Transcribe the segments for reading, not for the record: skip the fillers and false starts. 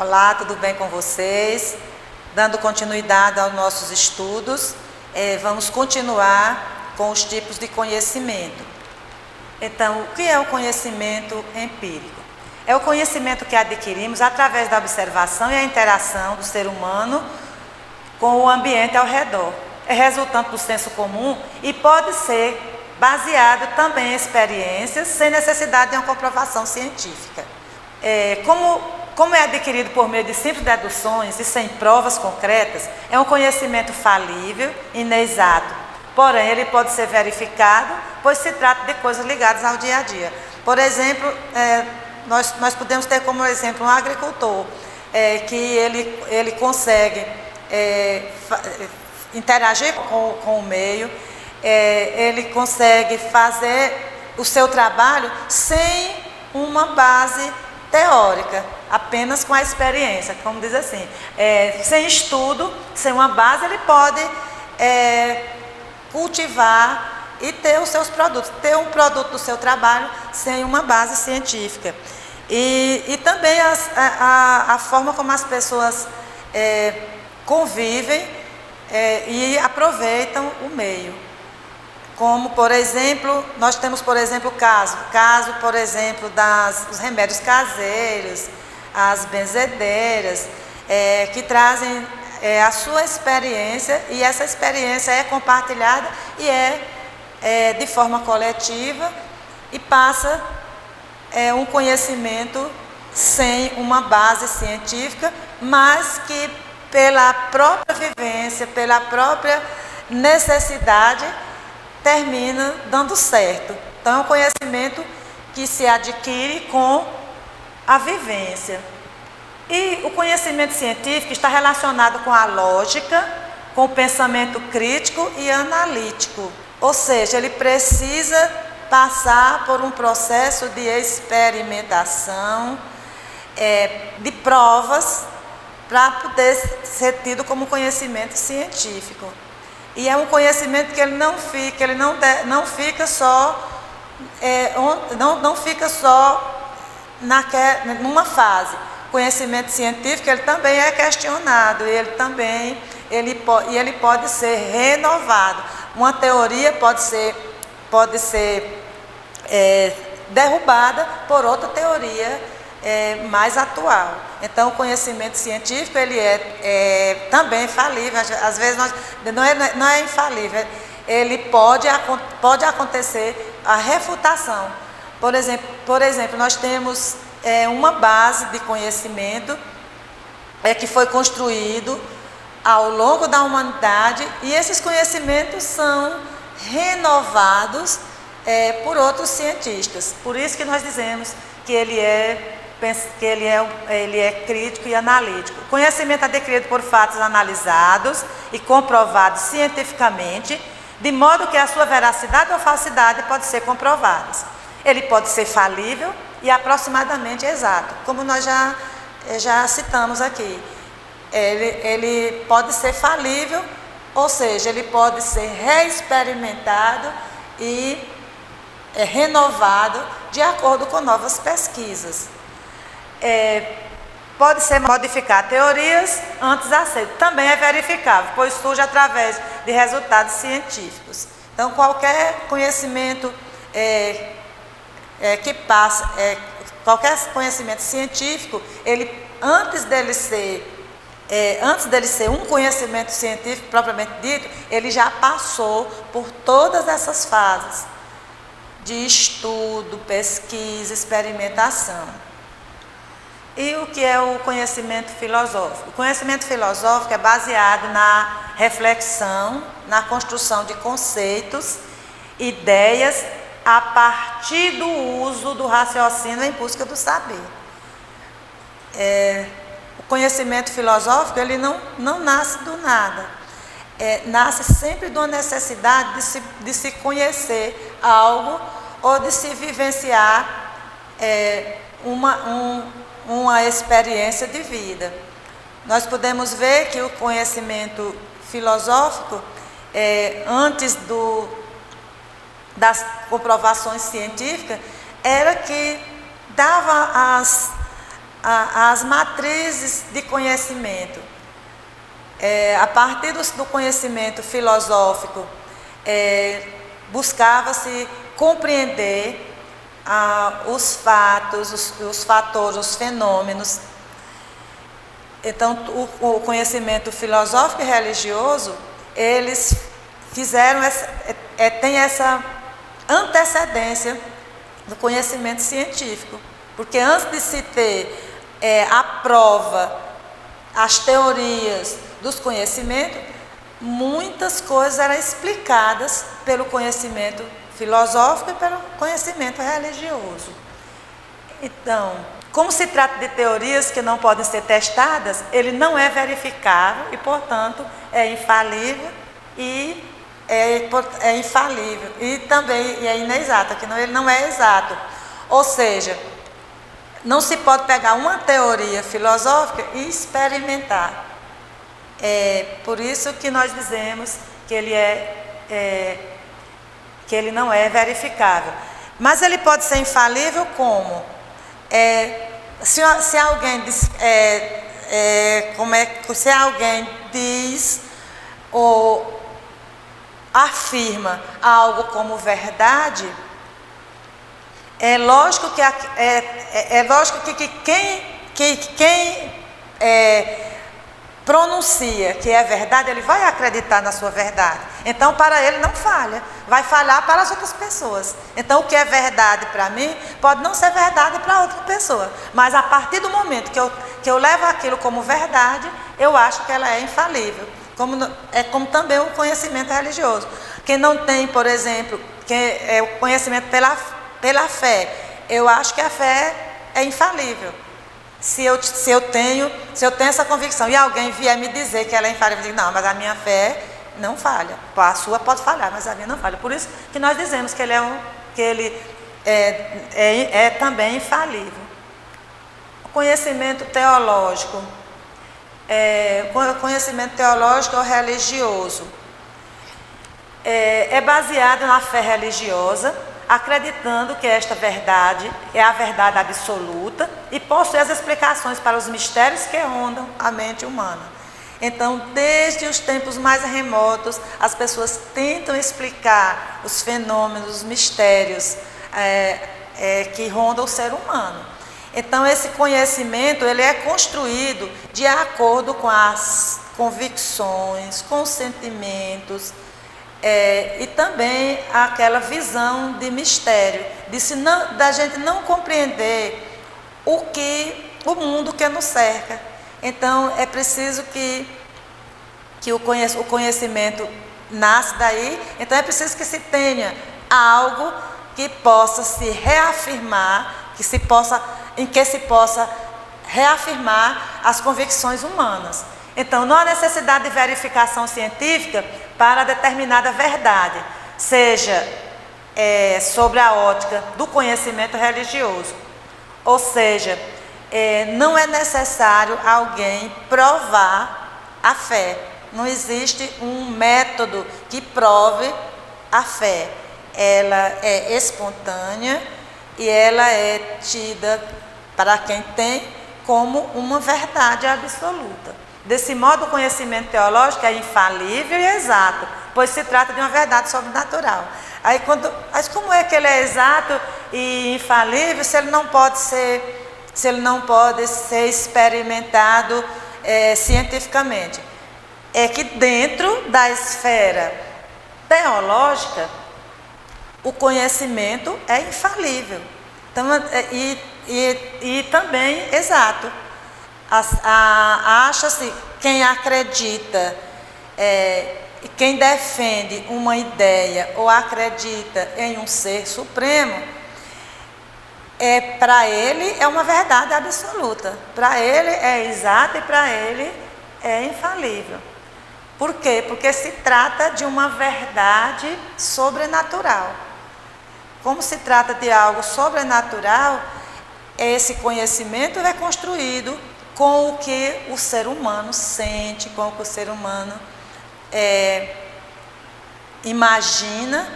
Olá, tudo bem com vocês? Dando continuidade aos nossos estudos, vamos continuar com os tipos de conhecimento. Então, o que é o conhecimento empírico? É o conhecimento que adquirimos através da observação e a interação do ser humano com o ambiente ao redor. É resultante do senso comum e pode ser baseado também em experiências, sem necessidade de uma comprovação científica. Como é adquirido por meio de simples deduções e sem provas concretas, é um conhecimento falível, inexato. Porém, ele pode ser verificado, pois se trata de coisas ligadas ao dia a dia. Por exemplo, nós podemos ter como exemplo um agricultor, que ele consegue interagir com o meio, ele consegue fazer o seu trabalho sem uma base teórica, apenas com a experiência, como diz assim, sem estudo, sem uma base, ele pode cultivar e ter os seus produtos, ter um produto do seu trabalho sem uma base científica. E também a forma como as pessoas convivem e aproveitam o meio. Como, por exemplo, nós temos, por exemplo, caso, por exemplo, dos remédios caseiros, as benzedeiras, que trazem a sua experiência, e essa experiência é compartilhada e de forma coletiva e passa um conhecimento sem uma base científica, mas que pela própria vivência, pela própria necessidade, termina dando certo. Então, é um conhecimento que se adquire com a vivência. E o conhecimento científico está relacionado com a lógica, com o pensamento crítico e analítico. Ou seja, ele precisa passar por um processo de experimentação, de provas, para poder ser tido como conhecimento científico. E é um conhecimento que ele não fica só numa fase. O conhecimento científico ele também é questionado, ele pode ser renovado. Uma teoria pode ser derrubada por outra teoria mais atual. Então, o conhecimento científico ele é também falível. Às vezes não é infalível. Ele pode acontecer a refutação. Por exemplo, nós temos uma base de conhecimento que foi construído ao longo da humanidade, e esses conhecimentos são renovados por outros cientistas. Por isso que nós dizemos que ele é crítico e analítico. O conhecimento é adquirido por fatos analisados e comprovados cientificamente, de modo que a sua veracidade ou falsidade pode ser comprovadas. Ele pode ser falível e aproximadamente exato, como nós já citamos aqui. Ele pode ser falível, ou seja, ele pode ser reexperimentado e renovado de acordo com novas pesquisas. Pode-se modificar teorias antes aceitas. Também é verificável, pois surge através de resultados científicos. Então, qualquer conhecimento qualquer conhecimento científico, antes dele ser um conhecimento científico propriamente dito, ele já passou por todas essas fases de estudo, pesquisa, experimentação. E o que é o conhecimento filosófico? O conhecimento filosófico é baseado na reflexão, na construção de conceitos, ideias, a partir do uso do raciocínio em busca do saber. O conhecimento filosófico ele não nasce do nada. Nasce sempre de uma necessidade de se conhecer algo ou de se vivenciar uma experiência de vida. Nós podemos ver que o conhecimento filosófico, antes das comprovações científicas, era que dava as matrizes de conhecimento. A partir do conhecimento filosófico, buscava-se compreender os fatos, os fatores, os fenômenos. Então, o conhecimento filosófico e religioso, eles fizeram tem essa antecedência do conhecimento científico. Porque antes de se ter a prova, as teorias dos conhecimentos, muitas coisas eram explicadas pelo conhecimento filosófico e pelo conhecimento religioso. Então, como se trata de teorias que não podem ser testadas, ele não é verificável e, portanto, é infalível e é infalível. E também é inexato, que ele não é exato. Ou seja, não se pode pegar uma teoria filosófica e experimentar. É por isso que nós dizemos que que ele não é verificável. Mas ele pode ser infalível como? Se alguém diz ou afirma algo como verdade, é lógico que quem pronuncia que é verdade, ele vai acreditar na sua verdade. Então, para ele não falha, vai falhar para as outras pessoas. Então, o que é verdade para mim, pode não ser verdade para outra pessoa. Mas a partir do momento que eu levo aquilo como verdade, eu acho que ela é infalível. Como também o conhecimento religioso. Quem não tem, por exemplo, o conhecimento pela fé, eu acho que a fé é infalível. Se eu tenho essa convicção e alguém vier me dizer que ela é infalível, eu digo, não, mas a minha fé não falha. A sua pode falhar, mas a minha não falha. Por isso que nós dizemos que ele é também infalível. O conhecimento teológico. O conhecimento teológico ou religioso é baseado na fé religiosa, acreditando que esta verdade é a verdade absoluta e possui as explicações para os mistérios que rondam a mente humana. Então, desde os tempos mais remotos, as pessoas tentam explicar os fenômenos, os mistérios que rondam o ser humano. Então, esse conhecimento ele é construído de acordo com as convicções, com os sentimentos, e também aquela visão de mistério, da gente não compreender o mundo que nos cerca. Então, é preciso que o conhecimento nasce daí. Então, é preciso que se tenha algo que possa se reafirmar, em que se possa reafirmar as convicções humanas. Então, não há necessidade de verificação científica para determinada verdade, seja sobre a ótica do conhecimento religioso. Ou seja, não é necessário alguém provar a fé. Não existe um método que prove a fé. Ela é espontânea e ela é tida, para quem tem, como uma verdade absoluta. Desse modo, o conhecimento teológico é infalível e exato, pois se trata de uma verdade sobrenatural. Mas como é que ele é exato e infalível se ele não pode ser experimentado cientificamente? É que dentro da esfera teológica, o conhecimento é infalível. Então, e também exato. Acha-se quem acredita e quem defende uma ideia ou acredita em um ser supremo, para ele é uma verdade absoluta. Para ele é exato e para ele é infalível. Por quê? Porque se trata de uma verdade sobrenatural. Como se trata de algo sobrenatural, esse conhecimento é construído com o que o ser humano sente, com o que o ser humano imagina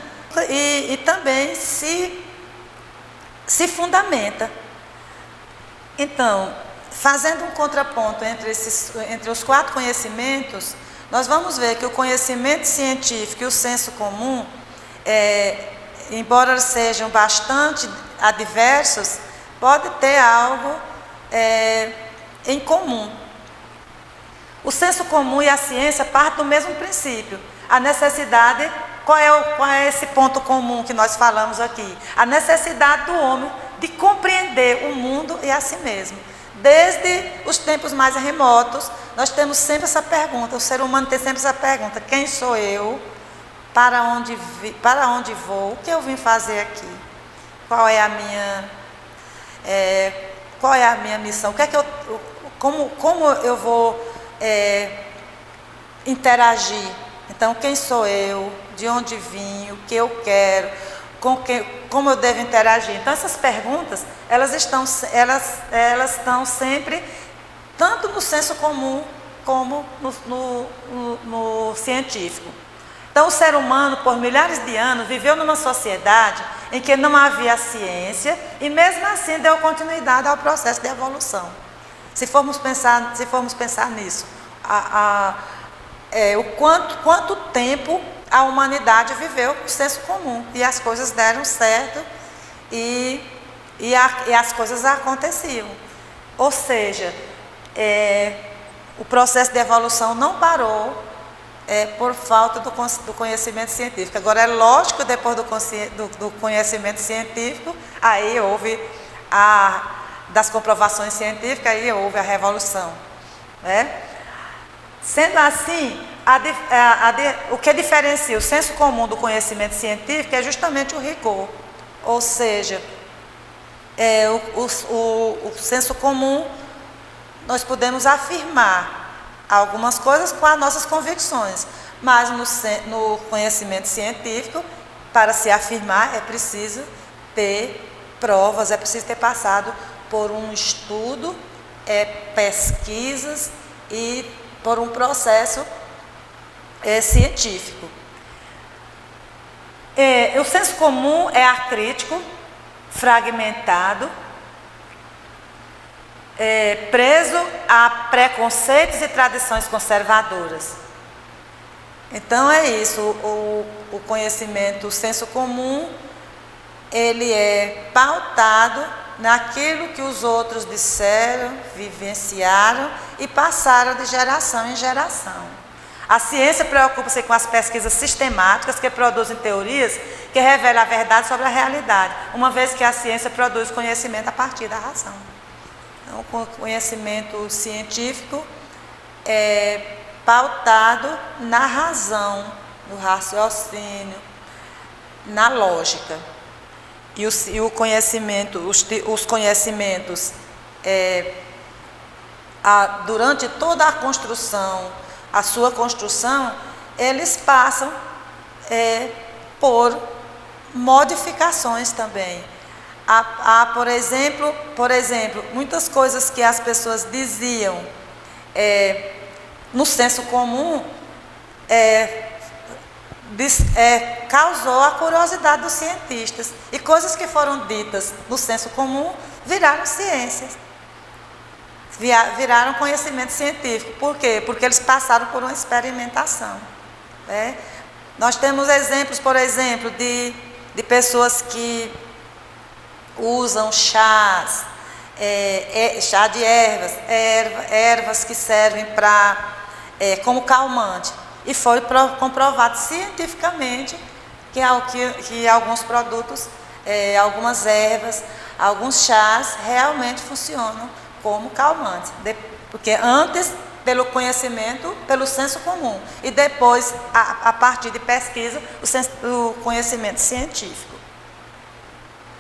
e também se fundamenta. Então, fazendo um contraponto entre os 4 conhecimentos, nós vamos ver que o conhecimento científico e o senso comum, embora sejam bastante adversos, pode ter algo em comum. O senso comum e a ciência partem do mesmo princípio. A necessidade, qual é esse ponto comum que nós falamos aqui? A necessidade do homem de compreender o mundo e a si mesmo. Desde os tempos mais remotos, nós temos sempre essa pergunta, o ser humano tem sempre essa pergunta: quem sou eu? Para onde vou? O que eu vim fazer aqui? Qual é a minha missão? Como eu vou interagir? Então, quem sou eu? De onde vim? O que eu quero? Como eu devo interagir? Então, essas perguntas, elas estão sempre, tanto no senso comum, como no científico. Então, o ser humano, por milhares de anos, viveu numa sociedade em que não havia ciência e, mesmo assim, deu continuidade ao processo de evolução. Se formos pensar nisso, quanto tempo a humanidade viveu com o senso comum, e as coisas deram certo e as coisas aconteciam. Ou seja, o processo de evolução não parou por falta do conhecimento científico. Agora, é lógico que depois do conhecimento científico, aí houve das comprovações científicas, aí houve a revolução, né? Sendo assim, o que diferencia o senso comum do conhecimento científico é justamente o rigor. Ou seja, o senso comum, nós podemos afirmar algumas coisas com as nossas convicções, mas no conhecimento científico, para se afirmar, é preciso ter provas, é preciso ter passado por um estudo, pesquisas e por um processo científico. O senso comum é acrítico, fragmentado, preso a preconceitos e tradições conservadoras. Então é isso, o conhecimento, o senso comum, ele é pautado naquilo que os outros disseram, vivenciaram e passaram de geração em geração. A ciência preocupa-se com as pesquisas sistemáticas que produzem teorias que revelam a verdade sobre a realidade, uma vez que a ciência produz conhecimento a partir da razão. Então, o conhecimento científico é pautado na razão, no raciocínio, na lógica. E o conhecimento, os conhecimentos, durante toda a construção, a sua construção, eles passam por modificações também. Há, por exemplo, muitas coisas que as pessoas diziam no senso comum, causou a curiosidade dos cientistas. E coisas que foram ditas no senso comum viraram ciências, viraram conhecimento científico. Por quê? Porque eles passaram por uma experimentação, né? Nós temos exemplos, por exemplo, de pessoas que usam chás, chá de ervas que servem como calmante. E foi comprovado cientificamente que alguns produtos, algumas ervas, alguns chás realmente funcionam como calmantes. Porque antes, pelo conhecimento, pelo senso comum. E depois, a partir de pesquisa, o conhecimento científico.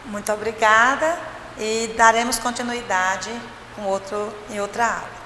Muito obrigada e daremos continuidade em outra aula.